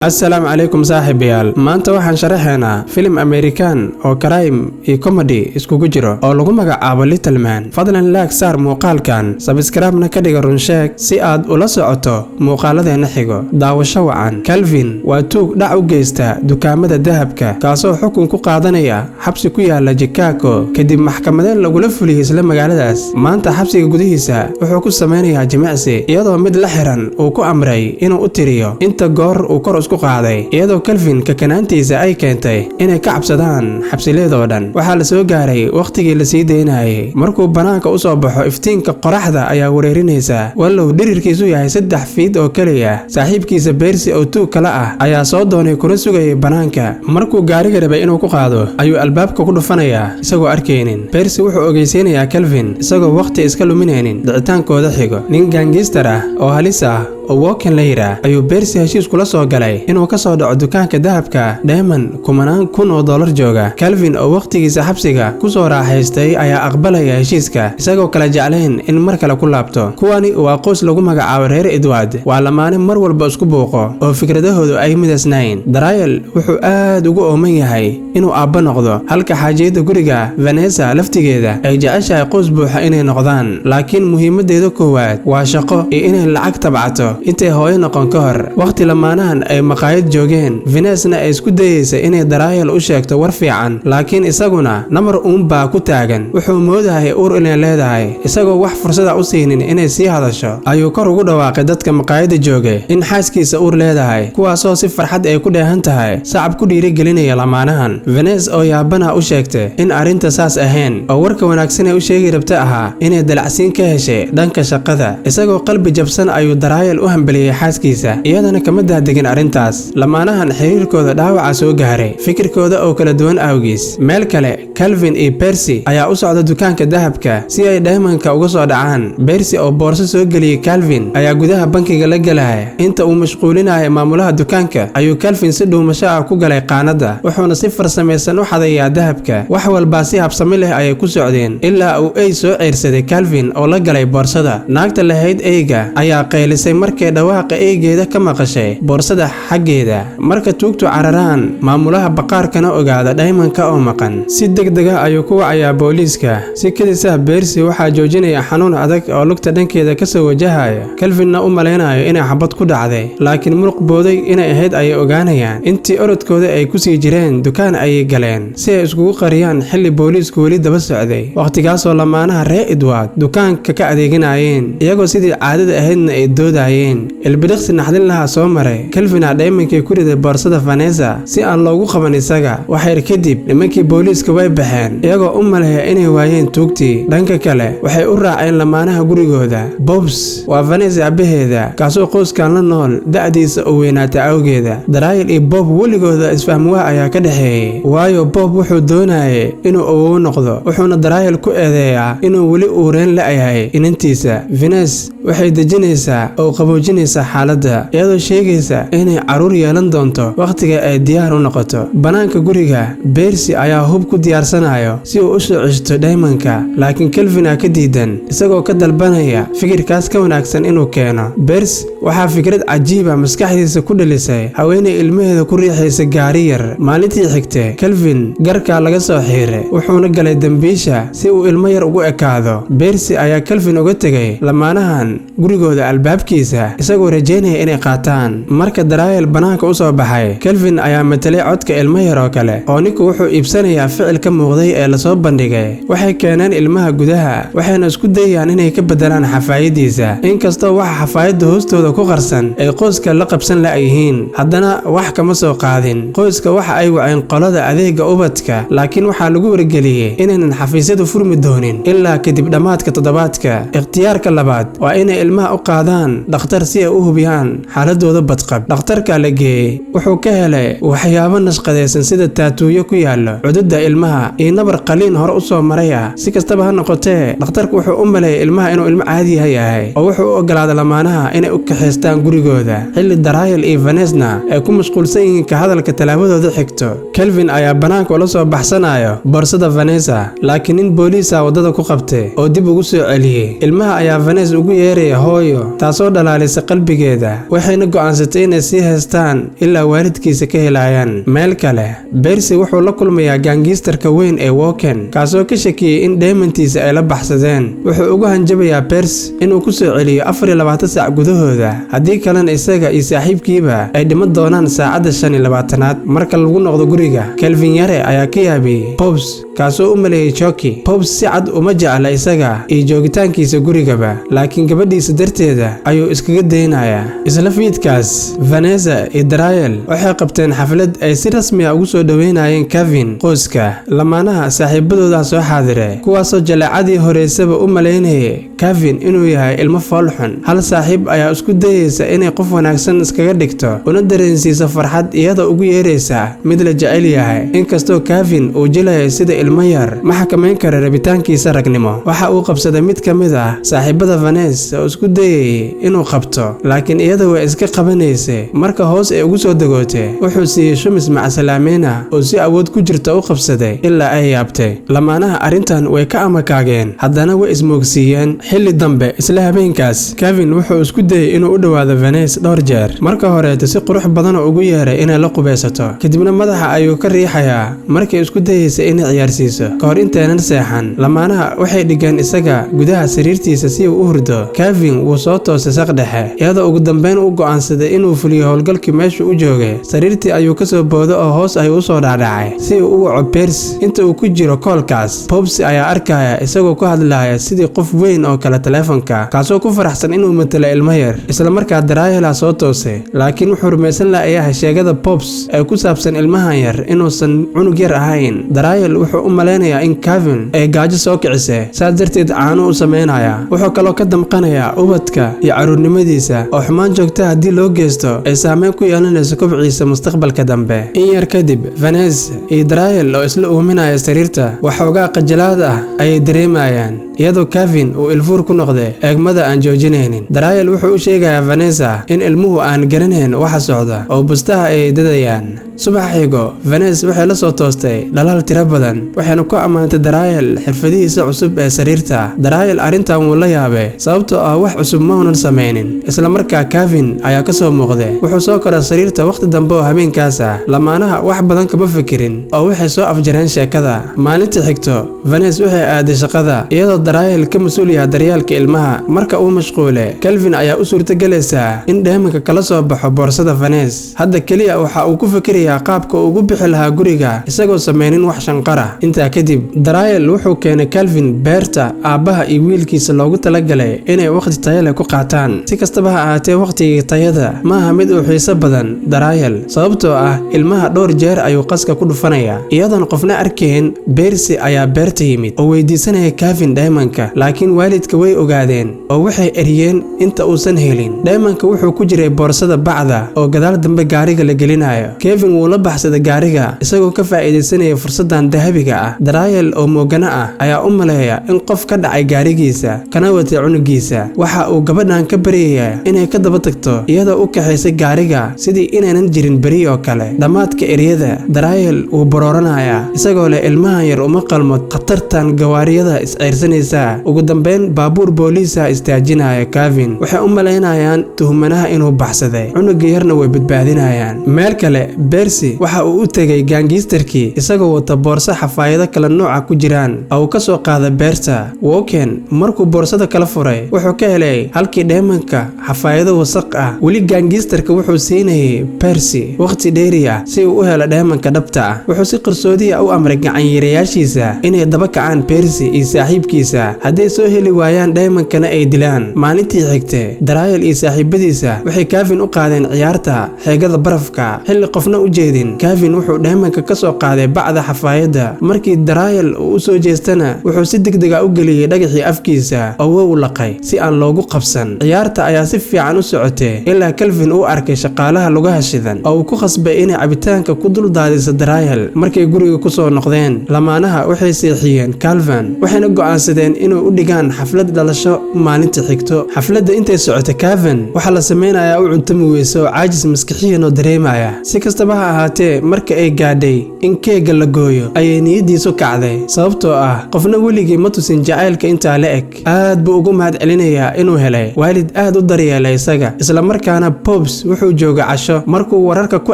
السلام عليكم saaxiibayaal maanta waxaan sharaxaynaa film American oo crime iyo comedy isku jiro oo lagu magacaabo Little Man. Fadlan like saar muuqaalkan, subscribe-na ka dhiga run sheeg si aad ula socoto muuqaaladeena xigo. Daawasho wacan. Calvin waa tuug dhac u geysta dukaamada dahabka kaasoo xukun ku qaadanaya xabsi ku yaala Chicago kadib maxkamadeen lagula fuliyay isla magaaladaas. Maanta xabsiga gudihiisa wuxuu ku sameynayaa jimicsi iyadoo mid la xiran uu ku amray inuu u tiriyo inta goor uu kor iyadoo Calvin ka kanaantiisa ay keentay inay ka cabsadaan xabsileedoo dhan. Waxaa la soo gaaray waqtigii la sii deynayay markuu banaanka u soo baxo iftiinka qoraxda ayaa wareerinaysa wallow dhirirkiisu yahay 3 feet oo kaliya. Saaxiibkiisa Percy oo tuug kala ah ayaa soo doonay kuna sugayay banaanka. Markuu gaariga rabay inuu ku qaado ayuu albaabka ku dhufanayaa isagoo arkaynin. Percy wuxuu ogeysanayaa Calvin isagoo waqti iska luminaynin dhicitaankooda xigo. Nin gangster ah oo halis ah oo Woken la yiraahdo ayuu Percy heshiis kula soo galay inuu ka soo dhaco dukaanka dahabka Diamond $10,000 jooga. Calvin oo waqtigiisa xabsiga ku soo raaxaystay ayaa aqbalaya heshiiska isagoo kala jeclayn in mar kale ku laabto. Kuwani waa qoys lagu magacaabo reer Edward, waa lamaane mar walba isku buuqo oo fikradahoodu ay midaysnayn. Daryl wuxuu aad ugu ooman yahay inuu aabba noqdo halka xaajiyada guriga Vanessa laftigeeda ay jeceshahay qoys buuxa inay noqdaan, laakiin muhiimadeedu koowaad waa shaqo iyo inay lacag tabcato intay hooyo noqon ka hor. Waqti lamaanahan ay maqaayad joogeen, Vanessa ay isku dayeysay inay Daryl u sheegto war fiican, laakiin isaguna namar baa ku taagan. Wuxuu moodahay uur inay leedahay, isagoo wax fursad u siinin inay sii hadasho ayuu kor ugu dhawaaqay dadka maqaayada joogay in xaaskiisa uur leedahay, kuwaasoo si farxad ay ku dheehan tahay sacab ku dhiirigelinaya lamaanahan. Vanessa oo yaabana u sheegtay in arrinta saas ahayn oo warka wanaagsan ay u sheegi rabta ahaa inay dalacsiin ka heshay dhanka shaqada. Isagoo qalbi jabsan ayuu Daryl u hambaliyay xaaskiisa, iyadana kama daadegin arrintaas. lamaanahan xiriirkooda dhaawaca soo gaaray fikirkooda oo kala duwan awgiis. Meel kale, Calvin iyo Percy ayaa u socda dukaanka dahabka si ay Diamond-ka uga soo dhacaan. Percy oo boorso soo geliyay Calvin ayaa gudaha bankiga la galay. Inta uu mashquulinayo maamulaha dukaanka ayuu Calvin si dhuumasho ah ku galay qaanada, wuxuuna si farsamaysan u xadayaa dahabka. Wax walba si habsami leh ayay ku socdeen ilaa uu ay soo ceyrsaday Calvin oo la galay boorsada. Naagta lahayd eyga ayaa qaylisay markay dhawaaqa eygeeda ka maqashay boorsada xaggeeda. Marka tuugtu cararaan, maamulaha baqaarkana ogaada Diamond-ka oo maqan, si degdeg ah ayuu ku wacayaa booliiska. Si kadis ah Percy waxaa joojinaya xanuun adag oo lugta dhankeeda ka soo wajahaya. Calvin-na u maleynayo inay xabad ku dhacday, laakiin muruq booday inay ahayd ayay ogaanayaan. Intii orodkooda ay ku sii jireen dukaan ayay galeen si ay iskugu qariyaan xilli booliisku weli daba socday. Waqtigaasoo lamaanaha reer Edward dukaanka ka adeeganayeen, iyagoo sidii caadada ahaydna ay doodayeen. Ilbiriqsi naxdin lahaa soo maray. Calvin Diamond-kii ku riday boorsada Vanessa si aan loogu qaban isaga. Waxyar kadib nimankii booliiska way baxeen iyagoo u maleeya inay waayeen tuugtii. Dhanka kale waxay u raaceen lamaanaha gurigooda. Bobs waa Vanessa abaheeda kaasoo qoyskan la nool da'diisa oo weynaata awgeeda. Daryl iyo Bob weligooda isfahmwaa ayaa ka dhaxeeyay, waayo Bob wuxuu doonayay inuu awoow noqdo, wuxuuna Daryl ku eedeeyaa inuu weli uureen la'yahay inantiisa. Vanessa waxay dejinaysaa oo qaboojinaysaa xaaladda iyadoo sheegaysa inay caruur yeelan doonto waqtiga ay diyaar u noqoto. Banaanka guriga, Percy ayaa hub ku diyaarsanayo si uu u soo ceshto Diamond-ka, laakiin Calvin ka diidan isagoo ka dalbanaya fikirkaas ka wanaagsan inuu keeno. Percy waxaa fikrad cajiib ah maskaxdiisa ku dhalisay haweeney ilmaheeda ku riixaysa gaari yar. Maalintii xigtay, Calvin garka laga soo xiiray wuxuuna galay dambiisha si uu ilmo yar ugu ekaado. Percy ayaa Calvin uga tegay lamaanahan gurigooda albaabkiisa isagoo rajeynaya inay qaataan. Marka Daryl banaanka u soo baxay, Calvin ayaa matalay codka ilmo yar oo kale oo ninku wuxuu iibsanayaa ficil ka muuqday ee la soo bandhigay. Waxay keeneen ilmaha gudaha waxayna isku dayayaan inay ka bedelaan xafaayadiisa. Inkastoo waxa xafaayada hoostooda ku qarsan ay qoyska la qabsan la'yihiin, haddana wax kama soo qaadin. Qoyska waxa ay waceen qolada adeega ubadka, laakiin waxaa lagu wargeliyay inaynan xafiisyadu furmi doonin ilaa kadib dhammaadka toddobaadka. Ikhtiyaarka labaad waa inay ilmaha u qaadaan dhakhtar si ay u hubiyaan xaaladooda badqab. dhakhtarka la geeyay wuxuu ka helay waxyaabo nashqadaysan sida taatuuyo ku yaalo cududda ilmaha iyo nabar qaliin hore u soo maray ah. Si kastaba ha noqotee, dhakhtarku wuxuu u maleeyay ilmaha inuu ilmo caadi yahay oo wuxuu u ogolaaday lamaanaha inay u kaxeystaan gurigooda. Xilli Daryl iyo Vanessa ay ku mashquulsan yihiin ka hadalka talaabadooda xigto, Calvin ayaa banaanka ula soo baxsanayo boorsada Vanessa, laakiin nin booliis ah wadada ku qabtay oo dib ugu soo celiyay. Ilmaha ayaa Vanessa ugu yeeray hooyo, taasoo dhalaalay ilaalisay qalbigeeda waxayna go'aansatay inay sii haystaan ilaa waalidkiisa ka helayaan. meel kale Percy wuxuu la kulmayaa gaangiistarka weyn ee Woken kaasoo ka shakiyay in dheemantiisa ay la baxsadeen. wuxuu ugu hanjabayaa Percy inuu ku soo celiyo 24 saac gudahooda haddii kalena isaga iyo saaxiibkiiba ay dhiman doonaan saacadda 25aad. marka lagu noqdo guriga Calvin yare ayaa ka yaabiyay Pops kaasoo u maleeyay Chucky. Pops si cad uma jecla isaga iyo joogitaankiisa gurigaba laakiin gabadhiisa darteeda ayuu iskaga daynayaa. isla fiidkaas Vanessa iyo Daryl waxay qabteen xaflad ay si rasmi ah ugu soo dhaweynayeen Kevin qoyska. lamaanaha saaxiibadooda soo xaadiray kuwaasoo jaleecadii horeysaba u maleynayay Kevin inuu yahay ilmo foolxun. hal saaxiib ayaa isku dayaysa inay qof wanaagsan iskaga dhigto una dareensiiso farxad iyadoo ugu yeeraysa mid la jecel yahay. inkastoo Kevin uu jilayo sida ilmo yar ma xakameyn kara rabitaankiisa ragnimo. waxa uu qabsaday mid ka mid ah saaxiibada Vanessa oo isku dayay inuu qabto laakiin iyada way iska qabanaysay. marka hoos ay ugu soo dagootay wuxuu siiyay shumis macasalaameena oo si awood ku jirta u qabsaday ilaa ay yaabtay. lamaanaha arrintan way ka amakaageen haddana way ismoogsiiyeen. xilli dambe isla habeenkaas Kevin wuxuu isku dayay inuu u dhawaado Vanessa dhowr jeer. marka horeeta si qurux badan oo ugu yeeray inay la qubeysato kadibna madaxa ayuu ka riixayaa markay isku dayaysay inay ciyaarsiiso kahor intaynan seexan. lamaanaha waxay dhigeen isaga gudaha sariirtiisa si uu u hurdo. Kevin wuu soo toosay saq dhexe iyadoo ugu dambeyn u go'aansaday inuu fuliyo howlgalkii meesha u joogay. sariirtii ayuu ka soo booday oo hoos ayuu u soo dhaadhacay si uu u waco Percy. inta uu ku jiro koolkaas Pops ayaa arkaya isagoo ku hadlaya sidii qof weyn oo kale taleefanka kaasoo ku faraxsan inuu matalo ilmo yar. isla markaa Daryl soo toosay laakiin wuxuu rumaysan lahaa sheegada Pops ee ku saabsan ilmahan yar inuusan cunug yar ahayn. Daryl wuxuu u maleynayaa in Kevin ay gaajo soo kicisay saas darteed caano u sameynaya. wuxuu kaloo ka damqanayaa ubadka iyo caruurnimadiisa oo xumaan joogta haddii loo geysto ay saameyn ku yeelanayso kobciisa mustaqbalka dambe. in yar kadib Vanessa iyo Daryl oo isla uuminaya sariirta waxoogaa qajalaad ah ayay dareemayaan iyadoo Kevin uu ilfuur ku noqday eegmada aan joojinaynin. Daryl wuxuu u sheegayaa Vanessa in ilmuhu aan garanayn waxa socda oo bustaha ay dadayaan. subax xigo Vanessa waxay la soo toostay dhalaal tiro badan waxayna ku ammaantay Daryl xirfadihiisa cusub ee sariirta. Daryl arrintan wuu la yaabay sababtoo ah wax cusub ma uunan sameynin. isla markaa Kevin ayaa ka soo muuqday wuxuu soo koray sariirta waqti dambe oo habeenkaas ah. lamaanaha wax badan kama fikirin oo waxay soo afjareen sheekada. maalintii xigto Vanessa waxay aaday shaqada iyadoo Daryl ka mas'uul yahay daryeelka ilmaha. marka uu mashquulay Calvin ayaa u suurtagelaysa in dheemanka kala soo baxo boorsada Vanessa. hadda kaliya waxa uu ku fikirayaa qaabka uu ugu bixi lahaa guriga isagoo sameynin wax shanqara. intaa kadib Daryl wuxuu keenay Calvin beerta aabbaha iyo wiilkiisa loogu talagalay inay waqti tayo leh ku qaataan. si kastaba ha ahaatee waqtigii tayada maaha mid uu xiiso badan Daryl sababtoo ah ilmaha dhowr jeer ayuu qaska ku dhufanaya iyadoon qofna arkayn. Percy ayaa beerta yimid oo weydiisanaya Kevin dheemanka laakiin waalidka way ogaadeen oo waxay eriyeen inta uusan helin. dheemanka wuxuu ku jiray boorsada bacda oo gadaal dambe gaariga la gelinayo. Kevin wuu la baxsaday gaariga isagoo ka faa'iideysanaya fursadan dahabiga ah. Daryl oo moogana ah ayaa u maleeya in qof ka dhacay gaarigiisa kana watay cunugiisa. waxa uu gabadhan ka baryayaa inay ka daba tagto iyadoo u kaxaysay gaariga sidii inaynan jirin beri oo kale. dhammaadka eriyada Daryl wuu borooranaya isagoo leh ilmahan yar uma qalmo khatartan gawaariyada isceyrsanaysa. ugu dambeyn baabuur booliisa istaajinaya Kevin waxay u maleynayaan tuhmanaha inuu baxsaday cunuga yarna way badbaadinayaan. meel kale Percy waxa uu u tagay gaangiistarkii isagoo wata boorso xafaayado kala nooca ku jiraan oo ka soo qaaday beerta. Woken markuu boorsada kala furay wuxuu ka helay halkii dheemanka xafaayado wasaq ah. weli gaangiistarka wuxuu siinayay Percy waqti dheeri ah si uu u helo dheemanka dhabta ah. wuxuu si qarsoodi ah u amray gacan-yareyaashiisa inay daba kacaan Percy iyo saaxiibkiisa hadday soo heli waayaan dheemankana ay dilaan. maalintii xigtay Daryl iyo saaxiibadiisa waxay Kevin u qaadeen ciyaarta xeegada barafka xilli qofna u jeedin. Kevin wuxuu dheemanka ka soo qaaday bacda xafaayada. markii Daryl uu u soo jeestana wuxuu si degdeg ah u geliyay dhagaxii afkiisa oo wuu laqay si aan loogu qabsan. ciyaarta ayaa si fiican u socotay ilaa Calvin uu arkay shaqaalaha lugaha shidan oo uu ku khasbay inay cabitaanka ku dul daadiso Daryl. markay guriga ku soo noqdeen lamaanaha waxay seexiyeen Calvin waxayna go'aansadeen inuu u dhigaan xaflad dhalasho maalinta xigto. xafladda intay socotay Calvin waxa la sameynayaa u cuntami weyso caajis maskaxiyan oo dareemaya. si kastaba kastaba ha ahaatee marka ay gaadhay in keega la gooyo ayay niyadiisu kacday sababtoo ah qofna weligii ma tusin jacaylka intaa la eg. aad buu ugu mahad celinayaa inuu helay waalid aad u daryeela isaga. isla markaana Pops wuxuu jooga casho markuu wararka ku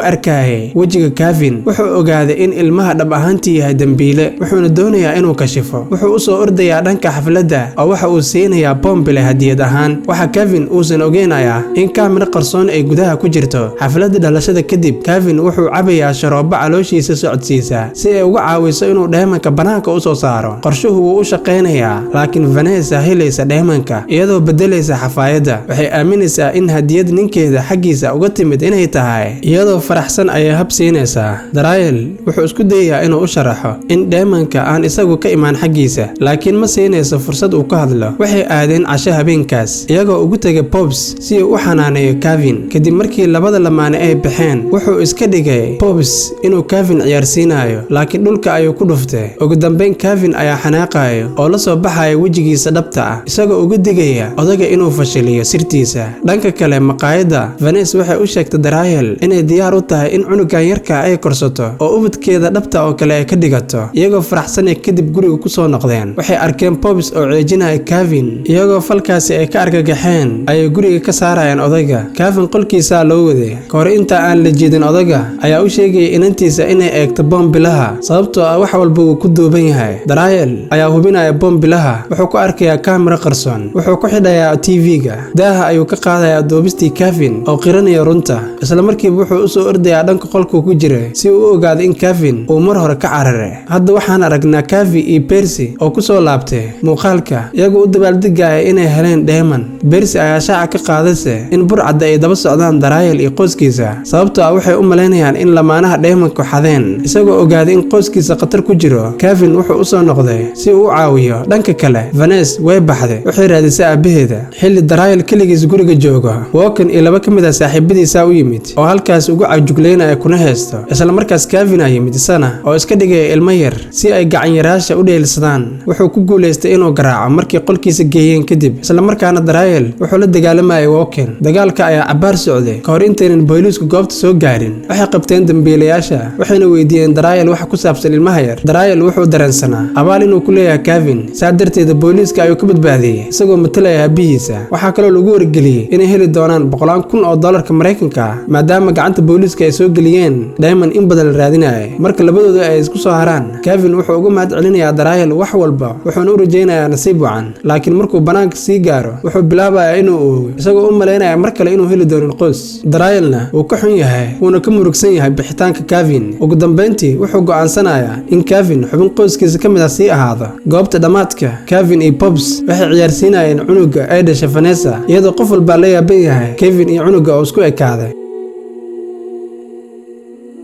arkayay wejiga Kevin wuxuu ogaaday in ilmaha dhab ahaantii yahay dambiile wuxuuna doonayaa inuu kashifo. wuxuu u soo ordayaa dhanka xafladda oo waxa uu siinayaa bombile hadiyad ahaan. waxa Kevin uusan ogeynayaa in kaamira qarsoon ay gudaha ku jirto. xafladda dhalashada kadib Kevin wuxuu cabayaa sharoobo calooshiisa socodsiisa si ay uga caawiso inuu dheemanka banaanka u soo saaro. qorshuhu wuu u shaqeynayaa laakiin Vanessa helaysa dheemanka iyadoo bedelaysa xafaayadda. waxay aaminaysaa in hadiyad ninkeeda xaggiisa uga timid inay tahay iyadoo faraxsan ayay hab siinaysaa. Daryl wuxuu isku dayayaa inuu u sharaxo in dheemanka aan isagu ka imaan xaggiisa laakiin ma siinayso fursad uu ka hadlo. waxay aadeen casho habeenkaas iyagoo ugu tegay Pops si uu u xanaaneeyo Kevin. kadib markii labada lamaane ay baxeen wuxuu iska dhigay Pops inuu Kevin ciyaarsiinayo laakiin dhulka ayuu ku dhuftay. ugu dambeyn Kevin ayaa xanaaqayo oo la soo baxaya wejigiisa dhabta ah isagoo uga digaya odaga inuu fashiliyo sirtiisa. dhanka kale maqaayadda Vanessa waxay u sheegtay Daryl inay diyaar u tahay in cunugan yarka ay korsato oo ubadkeeda dhabta oo kale ay ka dhigato. iyagoo faraxsan kadib guriga ku soo noqdeen waxay arkeen Pops oo ceejinaya Kevin. iyagoo falkaasi ay ka argagaxeen ayay guriga ka saarayaan odayga. Kevin qolkiisa loo waday kahor inta aan la jiidin. odaga ayaa u sheegay inantiisa inay eegto bombilaha sababtoo ah wax walba uu ku duuban yahay. Daryl ayaa hubinaya bombilaha wuxuu ku arkayaa kaamira qarsoon. wuxuu ku xidhayaa TV-ga. daaha ayuu ka qaadayaa duubistii Kevin oo qiranaya runta. isla markiiba wuxuu u soo ordayaa dhanka qolka ku jira si uu u ogaado in Kevin uu mar hore ka cararay. hadda waxaan aragnaa Kevin iyo Percy oo ku soo laabtay muuqaalka iyagoo u dabaaldegaya inay heleen dheeman. Percy ayaa shaaca ka qaadaysa in burcadda ay daba socdaan Daryl iyo qoyskiisa sababtoo ah waxay u maleynayaan in lamaanaha dheemanku xadeen. isagoo ogaaday in qoyskiisa khatar ku jiro Kevin wuxuu u soo noqday si uu u caawiyo. dhanka kale Vanessa way baxday waxay raadisay aabaheeda. xilli Daryl keligiis guriga joogo Walken iyo laba ka mid ah saaxiibadiisa u yimid oo halkaas ugu cajugleynaya kuna heesto. isla markaas Kevin ayaa yimid isana oo iska dhigay ilmo yar si ay gacan yaraasha u dheelsadaan. wuxuu ku guuleystay inuu garaaco markii qolkiisa geeyeen kadib. isla markaana Daryl wuxuu la dagaalamayay Walken. dagaalka ayaa cabaar socday kahor intaynan booliisku goobta soo gaarin. waxay qabteen dambiilayaasha waxayna weydiiyeen Daryl waxa ku saabsan ilmaha yar. Daryl wuxuu dareensanaa abaal inuu ku leeyahay Kevin saa darteed booliiska ayuu ka badbaadiyay isagoo matalaya aabihiisa. waxaa kaloo lagu wargeliyay inay heli doonaan $100,000 Mareykanka ah maadaama gacanta booliiska ay soo geliyeen dheeman in badan la raadinayay. marka labadooda ay isku soo haraan Kevin wuxuu uga mahad celinayaa Daryl wax walba wuxuuna u rajaynayaa nasiib wacan. laakiin markuu banaanka sii gaaro wuxuu bilaabayaa inuu oogo isagoo u maleynaya mar kale inuu heli doonin qoys. Darylna wuu ka xun yahay wuuna ka murugsan yahay bixitaanka Kevin. ugu dambeyntii wuxuu go'aansanayaa in Kevin xubin qoyskiisa ka mid ah sii ahaado. goobta dhamaadka Kevin iyo Pops waxay ciyaarsiinayeen cunuga ay dhashay Vanessa iyadoo qof walba la yaaban yahay Kevin iyo cunuga oo isku ekaaday.